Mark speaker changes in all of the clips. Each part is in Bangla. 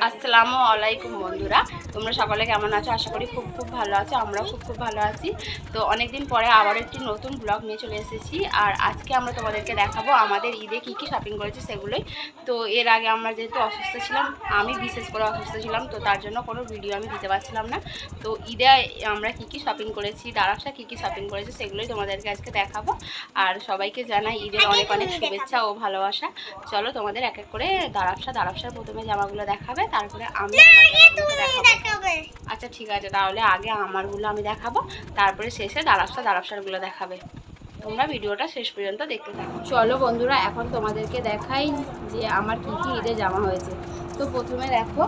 Speaker 1: আসসালামু আলাইকুম বন্ধুরা, তোমরা সকলে কেমন আছো? আশা করি খুব ভালো আছো। আমরাও খুব ভালো আছি। তো অনেক দিন পরে আবার একটি নতুন ব্লগ নিয়ে চলে এসেছি। আর আজকে আমরা তোমাদেরকে দেখাবো আমাদের ঈদে কী কী শপিং করেছি সেগুলোই। তো এর আগে আমরা যেহেতু অসুস্থ ছিলাম, আমি বিশেষ করে অসুস্থ ছিলাম, তো তার জন্য কোনো ভিডিও আমি দিতে পারছিলাম না। তো ঈদে আমরা কী কী শপিং করেছি, দারাফসা কী কী শপিং করেছি সেগুলোই তোমাদেরকে আজকে দেখাবো। আর সবাইকে জানাই ঈদের অনেক অনেক শুভেচ্ছা ও ভালোবাসা। চলো তোমাদের এক এক করে দারাফসার প্রথমে জামাগুলো দেখাবে, তারপরে আমি আমার জামাগুলো দেখাবো। আচ্ছা ঠিক আছে, তাহলে আগে আমারগুলো আমি দেখাবো, তারপরে শেষে দারাফসারগুলো দেখাবে। তোমরা ভিডিওটা শেষ পর্যন্ত দেখতে থাকো। চলো বন্ধুরা, এখন তোমাদেরকে দেখাই যে আমার কী কী ঈদে জামা হয়েছে। তো প্রথমে দেখো,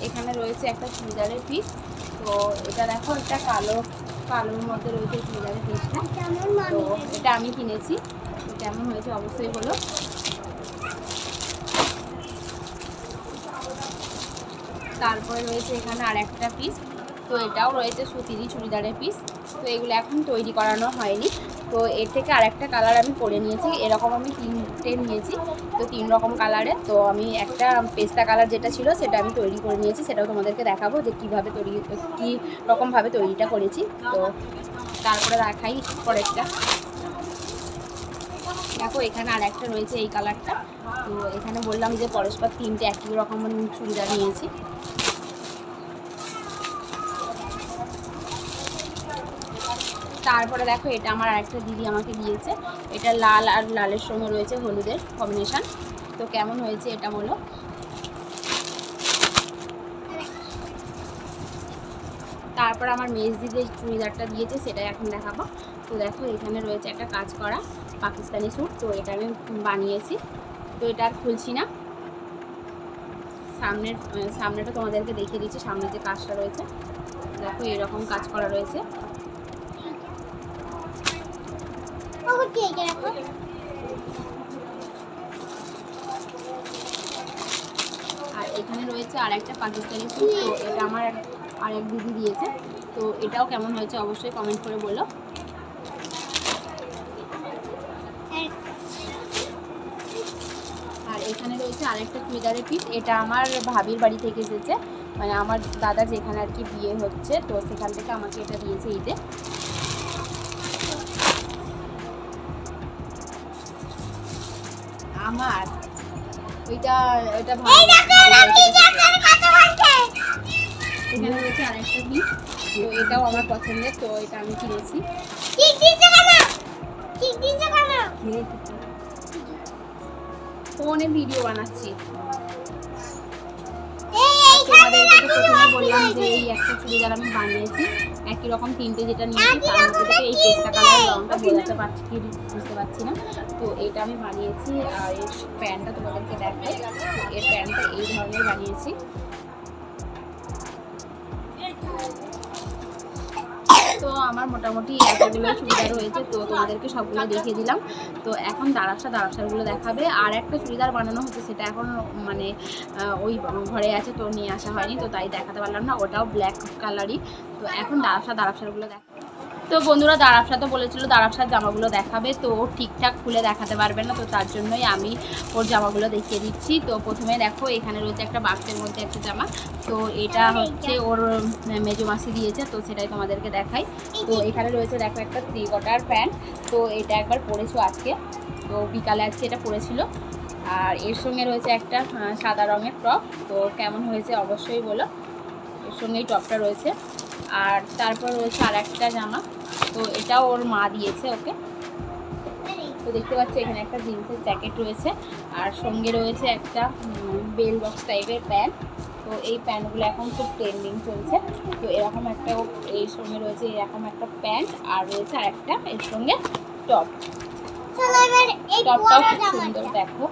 Speaker 1: এখানে রয়েছে একটা চুড়িদারের পিস। তো এটা দেখো, একটা কালোর মধ্যে রয়েছে চুড়িদারের পিসটা। তো এটা আমি কিনেছি। কেমন হয়েছে অবশ্যই বলো। তারপরে রয়েছে এখানে আর একটা পিস। তো এটাও রয়েছে সুতিরই চুড়িদারের পিস। তো এগুলো এখন তৈরি করানো হয়নি। তো এর থেকে আরেকটা কালার আমি করে নিয়েছি। এরকম আমি 3টে নিয়েছি, তো 3 রকম কালারের। তো আমি একটা পেস্তা কালার যেটা ছিল সেটা আমি তৈরি করে নিয়েছি, সেটাও তোমাদেরকে দেখাবো যে কী রকমভাবে তৈরিটা করেছি। তো তারপরে দেখাই পরেরটা। দেখো, এখানে আর একটা রয়েছে এই কালারটা। তো এখানে বললাম যে পরস্পর 3টে একই রকম চুড়িদার নিয়েছি। তারপরে দেখো, এটা আমার আরেকটা দিদি আমাকে দিয়েছে। এটা লাল আর লালের সঙ্গে রয়েছে হলুদের কম্বিনেশন। তো কেমন হয়েছে এটা বলো। তারপর আমার মেজদি যে চুড়িদারটা দিয়েছে সেটাই এখন দেখাবো। তো দেখো, এখানে রয়েছে একটা কাজ করা পাকিস্তানি স্যুট। তো এটা আমি বানিয়েছি। তো এটা আর খুলছি না, সামনেটা তোমাদেরকে দেখিয়ে দিচ্ছি। সামনের যে কাজটা রয়েছে দেখো, এরকম কাজ করা রয়েছে। আর এখানে রয়েছে আর একটা পাকিস্তানি স্যুট। তো এটা আমার আরেক দিদি দিয়েছে। তো এটাও কেমন হয়েছে অবশ্যই কমেন্ট করে বলো। আর এখানে রয়েছে আরেকটা চুড়িদারের পিস। এটা আমার ভাবির বাড়ি থেকে এসেছে, মানে আমার দাদা যেখানে আর কি বিয়ে হচ্ছে, তো সেখান থেকে আমাকে এটা দিয়েছে ঈদে। আমার এটা ভালো। এখানে রয়েছে আরেকটা পিস। তো এটাও আমার পছন্দের, তো এটা আমি কিনেছি। ফোনে ভিডিও বানাচ্ছি। তোমাদেরকে তো প্রথমে বললাম যে এই একটা চুড়িদার আমি বানিয়েছি, একই রকম 3টে যেটা নিয়েছি, তার মধ্যে থেকে এই পেস্তা কালারের রঙটা বোঝাতে পারছি কি বুঝতে পারছি না। তো এটা আমি বানিয়েছি। আর এর প্যান্টটা তোমাদেরকে দেখাই। এর প্যান্টটা এই ধরনের বানিয়েছি। তো আমার মোটামুটি এতগুলো চুড়িদার হয়েছে, তো তোমাদেরকে সবগুলো দেখিয়ে দিলাম। তো এখন দারাফসারগুলো দেখাবে। আর একটা চুড়িদার বানানো হচ্ছে, সেটা এখন মানে ওই ঘরে আছে, তো নিয়ে আসা হয়নি, তো তাই দেখাতে পারলাম না। ওটাও ব্ল্যাক কালারই। তো এখন দারাফসারগুলো দেখা। তো বন্ধুরা, দারাফসা তো বলেছিল দারাফসার জামাগুলো দেখাবে, তো ও ঠিকঠাক খুলে দেখাতে পারবে না, তো তার জন্যই আমি ওর জামাগুলো দেখিয়ে দিচ্ছি। তো প্রথমে দেখো, এখানে রয়েছে একটা বাক্সের মধ্যে একটা জামা। তো এটা হচ্ছে ওর মেজো মাসি দিয়েছে, তো সেটাই তোমাদেরকে দেখাই। তো এখানে রয়েছে দেখো একটা 3/4 প্যান্ট। তো এটা একবার পরেছো আজকে, তো বিকালে আজকে এটা পরেছিল। আর এর সঙ্গে রয়েছে একটা সাদা রঙের টপ। তো কেমন হয়েছে অবশ্যই বলো। এর সঙ্গেই টপটা রয়েছে। আর তারপর রয়েছে আর একটা জামা। তো এটাও ওর মা দিয়েছে ওকে। তো দেখতে পাচ্ছ এখানে একটা জিন্সের জ্যাকেট রয়েছে, আর সঙ্গে রয়েছে একটা বেল বক্স টাইপের প্যান্ট। তো এই প্যান্টগুলো এখন খুব ট্রেন্ডিং চলছে। তো এরকম একটা এর সঙ্গে রয়েছে এরকম একটা প্যান্ট, আর রয়েছে আর একটা এর সঙ্গে টপ। টপটাও খুব সুন্দর দেখো।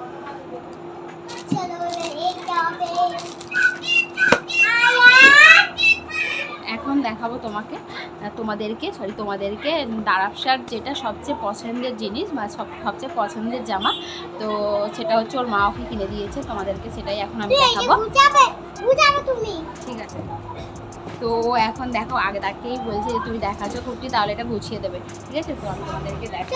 Speaker 1: এখন দেখাবো তোমাদেরকে দারাফসার যেটা সবচেয়ে পছন্দের জিনিস বা সবচেয়ে পছন্দের জামা। তো সেটা হচ্ছে ওর মা ওকে কিনে দিয়েছে, তোমাদেরকে সেটাই এখন আমি দেখাবো। ঠিক আছে। তো এখন দেখো, আগে তাকেই বলছে যে তুমি দেখাচ্ছ কুর্তি, তাহলে এটা গুছিয়ে দেবে। ঠিক আছে, তো আমি তোমাদেরকে দেখাই।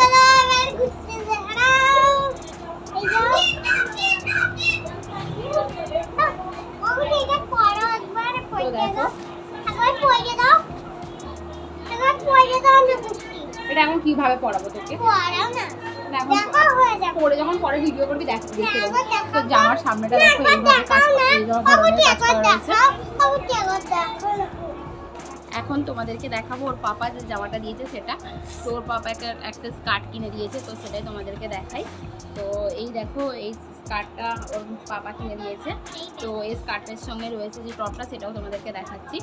Speaker 1: কিভাবে পরাবো তোকে। পরে যখন পরে ভিডিও করবি দেখে দেবো। তো জামার সামনেটা দেখো এইভাবে কাজ করা রয়েছে। এখন তোমাদেরকে দেখাবো ওর পাপা যে জামাটা দিয়েছে সেটা। তো ওর পাপা একটা স্কার্ট কিনে দিয়েছে, তো সেটাই তোমাদেরকে দেখাই। তো এই দেখো এই স্কার্টটা ওর পাপা কিনে দিয়েছে। তো এই স্কার্টের সঙ্গে রয়েছে যে টপটা সেটাও তোমাদেরকে দেখাচ্ছি।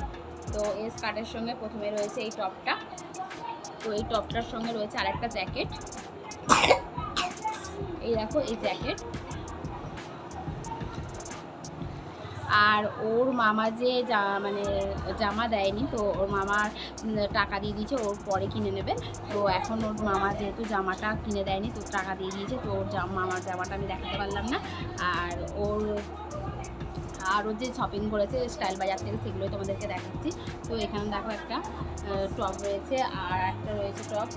Speaker 1: তো এই স্কার্টের সঙ্গে প্রথমে রয়েছে এই টপটা। তো এই টপটার সঙ্গে রয়েছে আরেকটা জ্যাকেট। এই দেখো এই জ্যাকেট। আর ওর মামা যে মানে জামা দেয়নি, তো ওর মামার টাকা দিয়ে দিয়েছে, ওর পরে কিনে নেবে। তো এখন ওর মামা যেহেতু জামাটা কিনে দেয়নি তো টাকা দিয়ে দিয়েছে, তো ওর মামার জামাটা আমি দেখাতে পারলাম না। আর ওর যে শপিং করেছে স্টাইল বাজার থেকে সেগুলোই তোমাদেরকে দেখাচ্ছি। তো এখানে দেখো একটা টপ রয়েছে আর একটা রয়েছে টপ।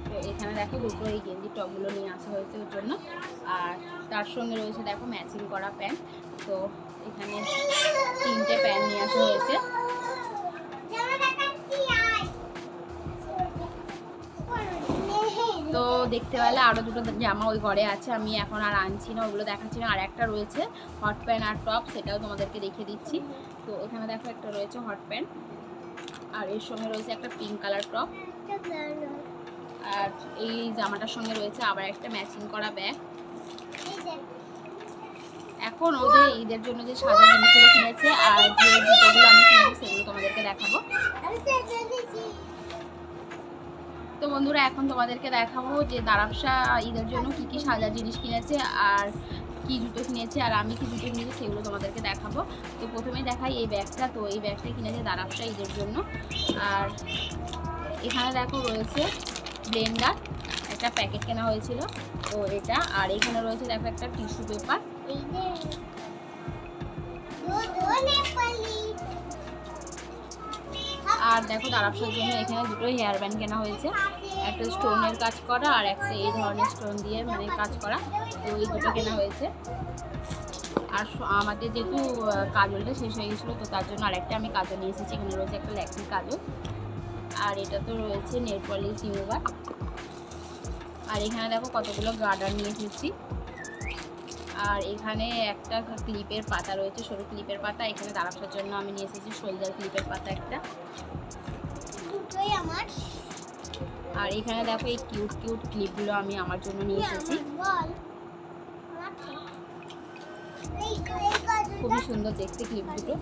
Speaker 1: তো এখানে দেখো দুটো এই গেঞ্জি টপগুলো নিয়ে আসা হয়েছে ওর জন্য। আর তার সঙ্গে রয়েছে দেখো ম্যাচিং করা প্যান্ট। তো এখানে 3টে প্যান্ট নিয়ে আসা হয়েছে। তো দেখতে পেলে আরও দুটো জামা ওই ঘরে আছে, আমি এখন আর আনছি না, ওগুলো দেখাচ্ছি না। আর একটা রয়েছে হট প্যান্ট আর টপ, সেটাও তোমাদেরকে দেখিয়ে দিচ্ছি। তো এখানে দেখো একটা রয়েছে হট প্যান্ট আর এর সঙ্গে রয়েছে একটা পিঙ্ক কালার টপ। আর এই জামাটার সঙ্গে রয়েছে আবার একটা ম্যাচিং করা ব্যাগ। এখন ওদের ঈদের জন্য যে সাজা জিনিসগুলো কিনেছে আর যে জুতোগুলো আমি কিনেছি সেগুলো তোমাদেরকে দেখাবো। তো বন্ধুরা এখন তোমাদেরকে দেখাবো যে দারাবশা ঈদের জন্য কি কি সাজা জিনিস কিনেছে আর কি জুতো কিনেছে আর আমি কি জুতো কিনেছি সেগুলো তোমাদেরকে দেখাবো। তো প্রথমেই দেখাই এই ব্যাগটা। তো এই ব্যাগটা কিনেছে দারাবশা ঈদের জন্য। আর এখানে দেখো রয়েছে ব্লেন্ডার, একটা প্যাকেট কেনা হয়েছিল তো এটা। আর এখানে রয়েছে দেখো একটা টিস্যু পেপার। আর দেখো দারাবশার জন্য এখানে দুটো হেয়ার ব্যান্ড কেনা হয়েছে, একটা স্টোনের কাজ করা আর একটা এই ধরনের স্টোন দিয়ে মানে কাজ করা। তো এই দুটো কেনা হয়েছে। আর আমাদের যেহেতু কাজলটা শেষ হয়ে গেছিলো তো তার জন্য আরেকটা আমি কাজল নিয়ে এসেছি। এখানে রয়েছে একটা ল্যাকমি কাজল আর এটা তো রয়েছে নেল পলিশ রিমুভার। আর এখানে দেখো কতগুলো গার্ডার নিয়ে এসেছি। আর এখানে একটা ক্লিপের পাতা রয়েছে, সরু ক্লিপের পাতা। এখানে দারাবশার জন্য আমি নিয়ে এসেছি শোল্ডার ক্লিপের পাতা একটা। আর এখানে দেখো এই কিউট কিউট ক্লিপগুলো আমি আমার জন্য নিয়ে এসেছি, খুবই সুন্দর দেখতে ক্লিপ দুটো।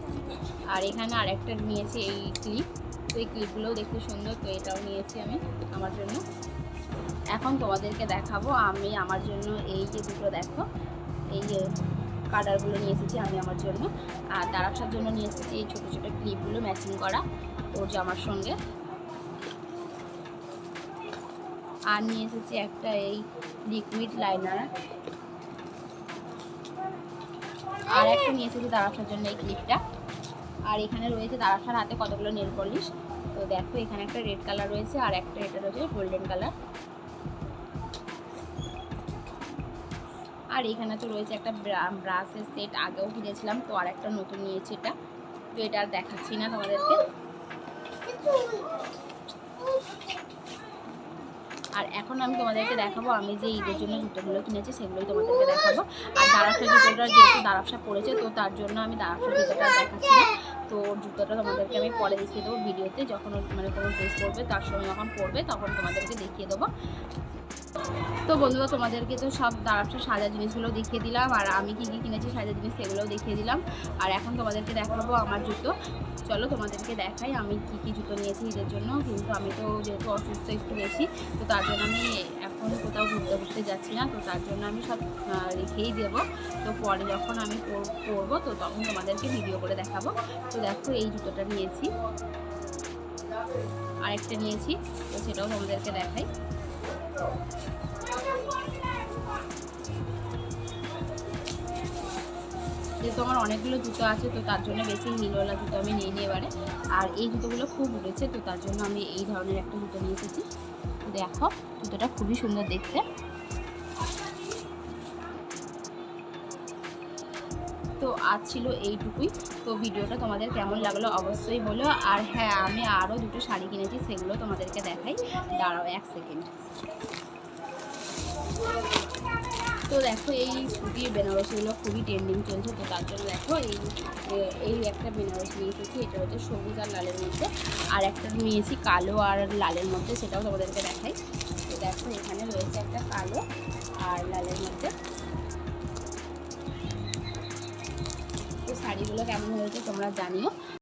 Speaker 1: আর এখানে আরেকটা নিয়েছি এই ক্লিপ, তো এই ক্লিপগুলোও দেখতে সুন্দর, তো এটাও নিয়েছি আমি আমার জন্য। এখন তোমাদেরকে দেখাবো আমি আমার জন্য এই যে দুটো দেখো এই যে কাটারগুলো নিয়ে এসেছি আমি আমার জন্য। আর দারাবশার জন্য নিয়ে এসেছি এই ছোটো ছোটো ক্লিপগুলো ম্যাচিং করা ওর জামার সঙ্গে। আর নিয়ে এসেছি একটা এই লিকুইড লাইনার। আর একটা নিয়ে এসেছি দারাবশার জন্য এই ক্লিপটা। আর এখানে রয়েছে দারাবশার হাতে কতগুলো নেল পলিশ। তো দেখো এখানে একটা রেড কালার রয়েছে আর একটা এটা রয়েছে গোল্ডেন কালার। আর এখানে তো রয়েছে একটা ব্রাশের সেট, আগেও কিনেছিলাম তো আর একটা নতুন নিয়েছি এটা। তো এটা আর দেখাচ্ছি না তোমাদেরকে। আর এখন আমি তোমাদেরকে দেখাবো আমি যে ঈদের জন্য জুতোগুলো কিনেছি সেগুলোই তোমাদেরকে দেখাবো। আর দারাবশা জুতোটা যেহেতু দারাবশা পড়েছে তো তার জন্য আমি দারাবশা জুতোটা দেখাচ্ছি না। তো জুতোটা তোমাদেরকে আমি পরে দেখিয়ে দেবো ভিডিওতে, যখন মানে কোনো ড্রেস পরবে তার সঙ্গে যখন পরবে তখন তোমাদেরকে দেখিয়ে দেবো। তো বন্ধুরা তোমাদেরকে তো সব দারাবশার সাজা জিনিসগুলো দেখিয়ে দিলাম আর আমি কী কী কিনেছি সাজা জিনিস সেগুলোও দেখিয়ে দিলাম। আর এখন তোমাদেরকে দেখাবো আমার জুতো। চলো তোমাদেরকে দেখাই আমি কী কী জুতো নিয়েছি ঈদের জন্য। কিন্তু আমি তো যেহেতু অসুস্থ একটু বেশি তো তার জন্য আমি এখন কোথাও ঘুরতে যাচ্ছি না, তো তার জন্য আমি সব রেখেই দেবো। তো পরে যখন আমি পরবো তো তখন তোমাদেরকে ভিডিও করে দেখাবো। তো দেখো এই জুতোটা নিয়েছি, আরেকটা নিয়েছি তো সেটাও তোমাদেরকে দেখাই। যেহেতু আমার অনেকগুলো জুতো আছে তো তার জন্য বেশি হিলওয়ালা জুতো আমি নিয়ে নিই এবারে। আর এই জুতোগুলো খুব উঠেছে তো তার জন্য আমি এই ধরনের একটা জুতো নিয়ে এসেছি। দেখো জুতোটা খুবই সুন্দর দেখতে। তো আজ ছিল এইটুকুই। তো ভিডিওটা তোমাদের কেমন লাগলো অবশ্যই বলো। আর হ্যাঁ, আমি আরও দুটো শাড়ি কিনেছি, সেগুলো তোমাদেরকে দেখাই, দাঁড়াও 1 সেকেন্ড। তো দেখো এই সুতির বেনারসিগুলো খুবই ট্রেন্ডিং চলছে, তো তার জন্য দেখো এই একটা বেনারসি নিয়ে এসেছি, এটা হচ্ছে সবুজ আর লালের মধ্যে, আর একটা নিয়েছি কালো আর লালের মধ্যে, সেটাও তোমাদেরকে দেখাই। তো দেখো এখানে রয়েছে একটা কালো আর লালের মধ্যে। তো শাড়িগুলো কেমন হয়েছে তোমরা জানিও।